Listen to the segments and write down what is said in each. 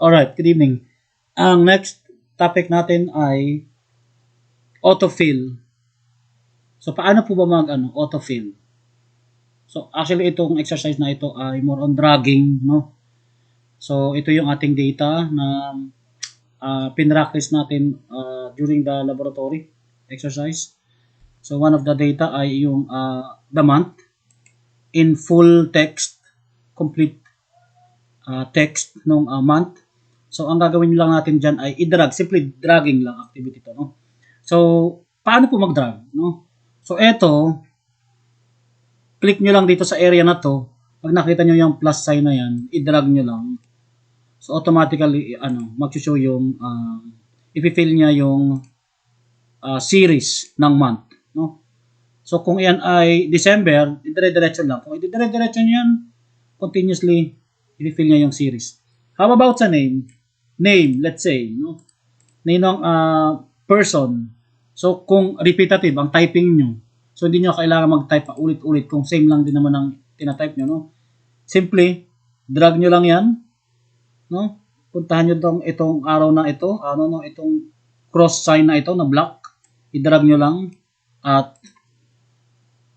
Alright, good evening. Ang next topic natin ay autofill. So, paano po ba autofill? So, actually, itong exercise na ito ay more on dragging, no? So, ito yung ating data na pinractice natin during the laboratory exercise. So, one of the data ay yung the month in full text, complete text ng month. So, ang gagawin lang natin dyan ay i-drag. Simply dragging lang activity to, no? So, paano po mag-drag, no? So, eto, click nyo lang dito sa area na to. Pag nakita nyo yung plus sign na yan, i-drag nyo lang. So, automatically, mag-show yung, ipi-fill niya yung series ng month, no? So, kung yan ay December, i-dire-diretso lang. Kung i-dire-diretso nyo yan, continuously, i-fill niya yung series. How about sa name? Name, let's say, no? Name ng person. So, kung repetitive ang typing nyo, so hindi nyo kailangan mag-type pa ulit-ulit kung same lang din naman ang tinatype nyo, no? Simply, drag nyo lang yan, no? Puntahan nyo itong araw na ito, itong cross sign na ito, na black, i-drag nyo lang, at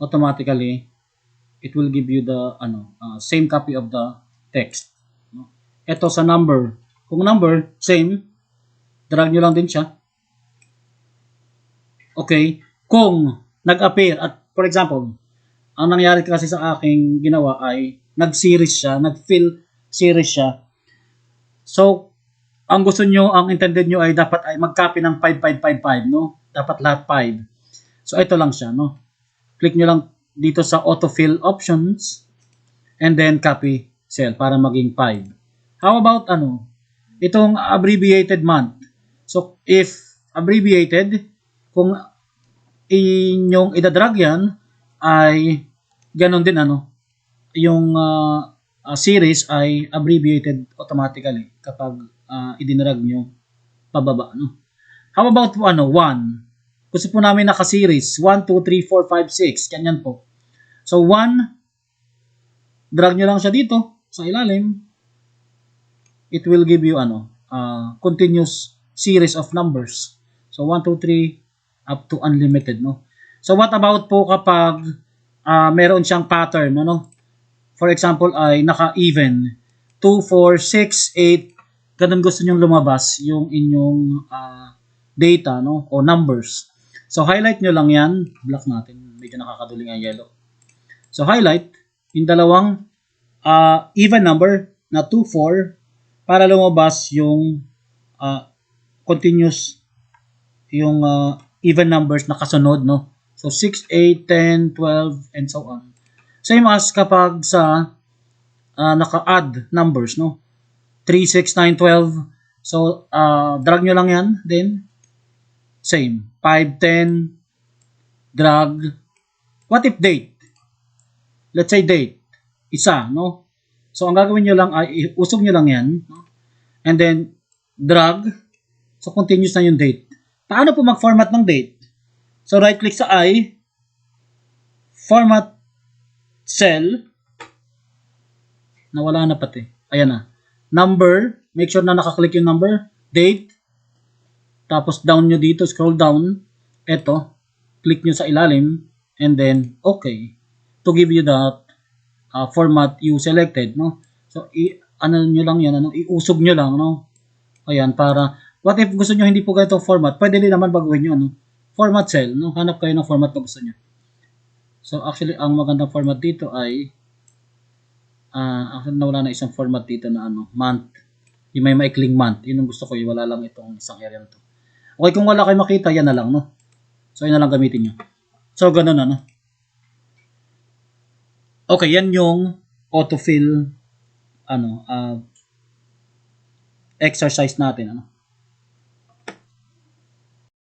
automatically, it will give you the same copy of the text. No? Ito sa number. Kung number, same, drag nyo lang din siya. Okay. Kung nag-appear, at for example, ang nangyari kasi sa aking ginawa ay nag-series siya, nag-fill series siya. So, ang gusto nyo, ang intended nyo ay dapat ay mag-copy ng 5555, no? Dapat lahat 5. So, ito lang siya, no? Click nyo lang dito sa autofill options and then copy cell para maging 5. How about itong abbreviated month? So, if abbreviated, kung inyong idadrag yan, ay ganon din yung series ay abbreviated automatically kapag idinrag nyo pababa, no? How about 1? Gusto po namin naka-series 1, 2, 3, 4, 5, 6, ganyan po. So 1, drag nyo lang siya dito sa ilalim. It will give you continuous series of numbers. So 1, 2, 3 up to unlimited, no? So what about po kapag meron siyang pattern, For example ay naka-even 2, 4, 6, 8, ganun gusto nyong lumabas yung inyong data, no? O numbers. So highlight nyo lang yan. Block natin. Medyo nakakaduling ang yellow. So highlight yung dalawang even number na 2, 4 para lumabas yung continuous yung even numbers na kasunod, no? So 6, 8, 10, 12 and so on. Same as kapag sa naka-add numbers, no? 3, 6, 9, 12. So drag nyo lang yan, then same. 5, 10, drag. What if date? Let's say date. Isa, no? So, ang gagawin nyo lang ay usog nyo lang yan. No? And then, drag. So, continuous na yung date. Paano po mag-format ng date? So, right-click sa I. Format cell. Nawala na pati. Ayan na. Number. Make sure na nakaklik yung number. Date. Tapos, down nyo dito. Scroll down. Ito. Click nyo sa ilalim. And then, okay. To give you that format you selected, no? So, nyo lang yan, iusog nyo lang, no? Ayan, para, what if gusto nyo hindi po ganitong format, pwede din naman baguhin nyo, Format cell, no? Hanap kayo ng format na gusto nyo. So, actually, ang magandang format dito ay, actually, nawala na isang format dito na, month. Yung may maikling month. Yun ang gusto ko, wala lang itong isang area na to. Okay, kung wala kayo makita, yan na lang, no? So, yun na lang gamitin nyo. So, ganun, Okay, yan yung autofill exercise natin,